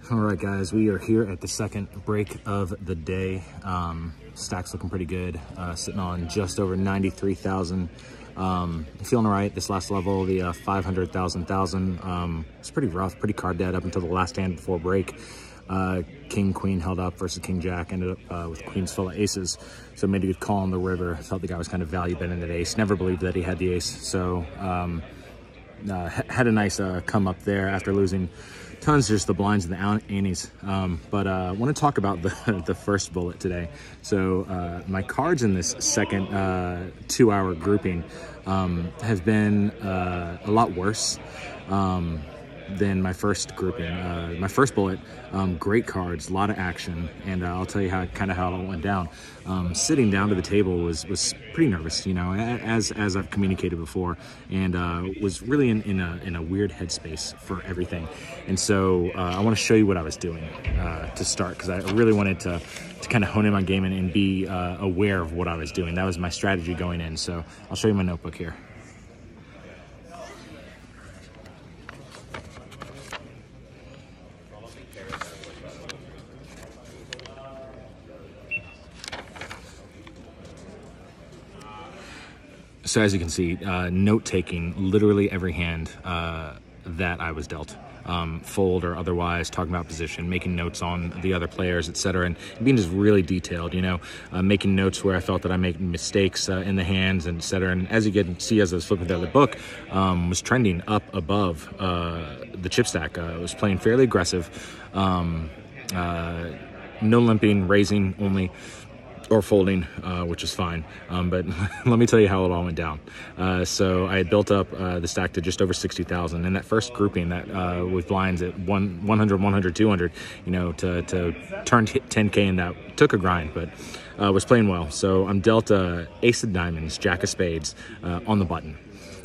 All right, guys, we are here at the second break of the day. Stack's looking pretty good, sitting on just over 93,000. Feeling all right. This last level, the 500,000, it's pretty rough, pretty card dead up until the last hand before break. King, queen held up versus king, jack, ended up with queens full of aces. So made a good call on the river. Felt the guy was kind of value betting at ace. Never believed that he had the ace. So had a nice come up there after losing tons, just the blinds and the antes. But I want to talk about the first bullet today. So my cards in this second 2-hour grouping have been a lot worse than my first grouping. My first bullet, great cards, a lot of action, and I'll tell you how it all went down. Sitting down to the table was pretty nervous, you know, as I've communicated before, and was really in a weird headspace for everything. And so I want to show you what I was doing to start, because I really wanted to kind of hone in my game and be aware of what I was doing. That was my strategy going in. So I'll show you my notebook here. So as you can see, note-taking literally every hand that I was dealt. Fold or otherwise, talking about position, making notes on the other players, etc., and being just really detailed, you know, making notes where I felt that I made mistakes in the hands, and etc. And as you can see, as I was flipping through the book, was trending up above the chip stack. Was playing fairly aggressive, no limping, raising only, or folding, which is fine. But let me tell you how it all went down. So I had built up the stack to just over 60,000. And that first grouping that with blinds at 100, 100, 200, you know, to turn 10K in that took a grind, but was playing well. So I'm dealt ace of diamonds, jack of spades on the button.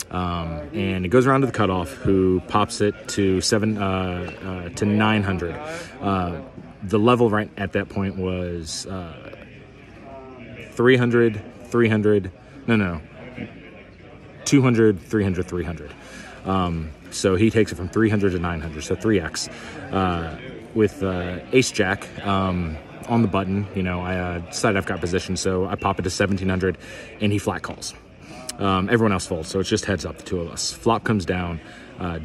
And it goes around to the cutoff, who pops it to 900. The level right at that point was 200, 300, 300. So he takes it from 300 to 900, so 3x. With ace jack on the button, you know, I decided I've got position, so I pop it to 1700, and he flat calls. Everyone else folds, so it's just heads up, the two of us. Flop comes down,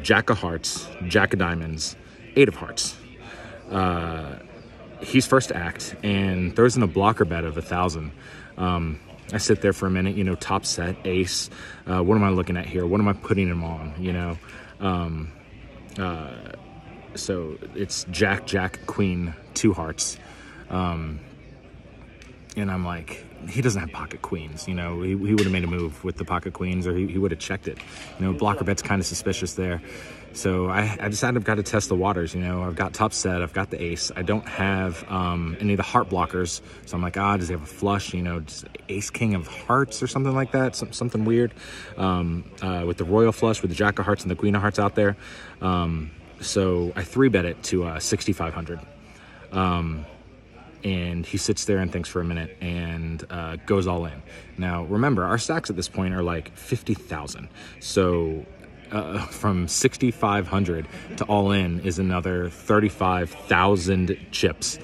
jack of hearts, jack of diamonds, 8 of hearts. He's first to act and throws in a blocker bet of 1,000. I sit there for a minute, you know, top set, ace. What am I looking at here? What am I putting him on, you know? So it's jack, jack, queen, 2 hearts. And I'm like, he doesn't have pocket queens, you know. He would have made a move with the pocket queens, or he would have checked it. You know, blocker bet's kind of suspicious there. So I decided I've got to test the waters, you know. I've got top set, I've got the ace. I don't have any of the heart blockers. So I'm like, does he have a flush, you know, just ace king of hearts or something like that, something weird. With the royal flush, with the jack of hearts and the queen of hearts out there. So I 3-bet it to 6,500. And he sits there and thinks for a minute and goes all in. Now, remember, our stacks at this point are like 50,000. So from 6,500 to all in is another 35,000 chips.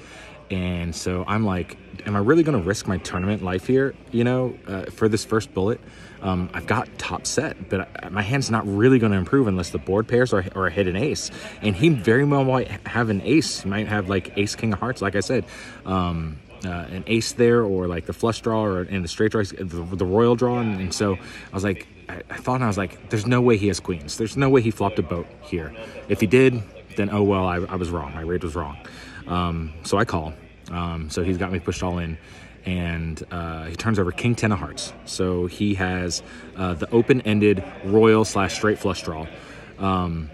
And so I'm like, am I really going to risk my tournament life here, you know, for this first bullet? I've got top set, but my hand's not really going to improve unless the board pairs or I hit an ace. And he very well might have an ace. He might have like ace king of hearts, like I said, an ace there, or like the flush draw, or and the straight draw, the royal draw. And so I was like, I thought, and I was like, there's no way he has queens. There's no way he flopped a boat here. If he did, then oh well, I was wrong. My rate was wrong. So I call. So he's got me pushed all in, and he turns over king 10 of hearts. So he has the open-ended royal / straight flush draw. And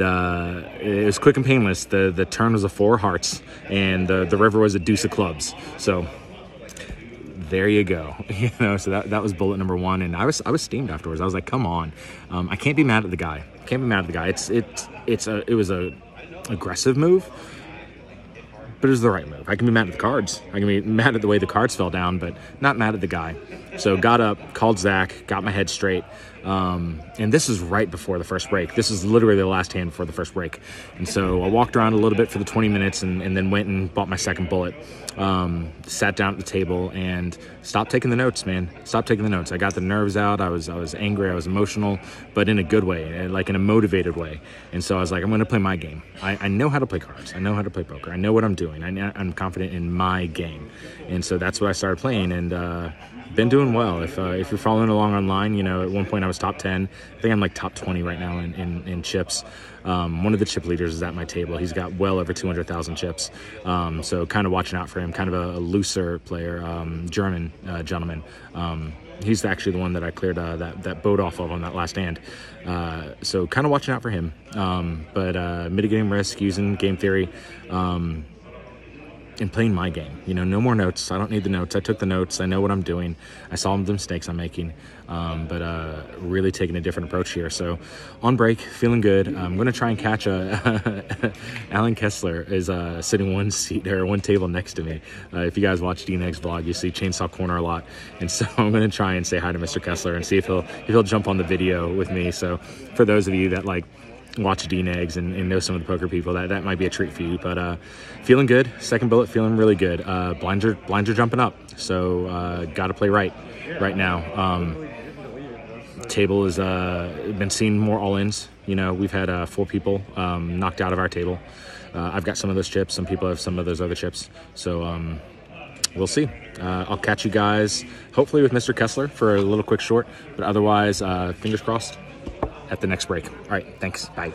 it was quick and painless. The turn was a 4 of hearts, and the river was a deuce of clubs. So there you go. You know, so that was bullet number 1, and I was steamed afterwards. I was like, come on, I can't be mad at the guy. It was a aggressive move, but it was the right move. I can be mad at the cards. I can be mad at the way the cards fell down, but not mad at the guy. So got up, called Zach, got my head straight, And this is right before the first break. This is literally the last hand before the first break. And so I walked around a little bit for the 20 minutes and then went and bought my second bullet. Sat down at the table and stopped taking the notes, man. Stopped taking the notes. I got the nerves out. I was angry. I was emotional, but in a good way, like in a motivated way. And so I was like, I'm going to play my game. I know how to play cards. I know how to play poker. I know what I'm doing. I'm confident in my game. And so that's what I started playing, and been doing well. If you're following along online, you know, at one point I was top 10. I think I'm like top 20 right now in chips. One of the chip leaders is at my table. He's got well over 200,000 chips. So kind of watching out for him, kind of a looser player, German gentleman. He's actually the one that I cleared that boat off of on that last hand. So kind of watching out for him. But mitigating risk, using game theory, and playing my game. You know, no more notes. I don't need the notes. I took the notes. I know what I'm doing. I saw the mistakes I'm making, but really taking a different approach here. So on break, feeling good. I'm going to try and catch Alan Kessler is sitting one table next to me. If you guys watch D-Neg's vlog, you see Chainsaw Corner a lot. And so I'm going to try and say hi to Mr. Kessler and see if he'll jump on the video with me. So for those of you that like watch D-Negs and know some of the poker people, that might be a treat for you. But feeling good. Second bullet, feeling really good. Blinds are jumping up, so got to play right now. Table has been seeing more all-ins. You know, we've had 4 people knocked out of our table. I've got some of those chips. Some people have some of those other chips. So we'll see. I'll catch you guys hopefully with Mr. Kessler for a little quick short, but otherwise, fingers crossed at the next break. All right, thanks. Bye.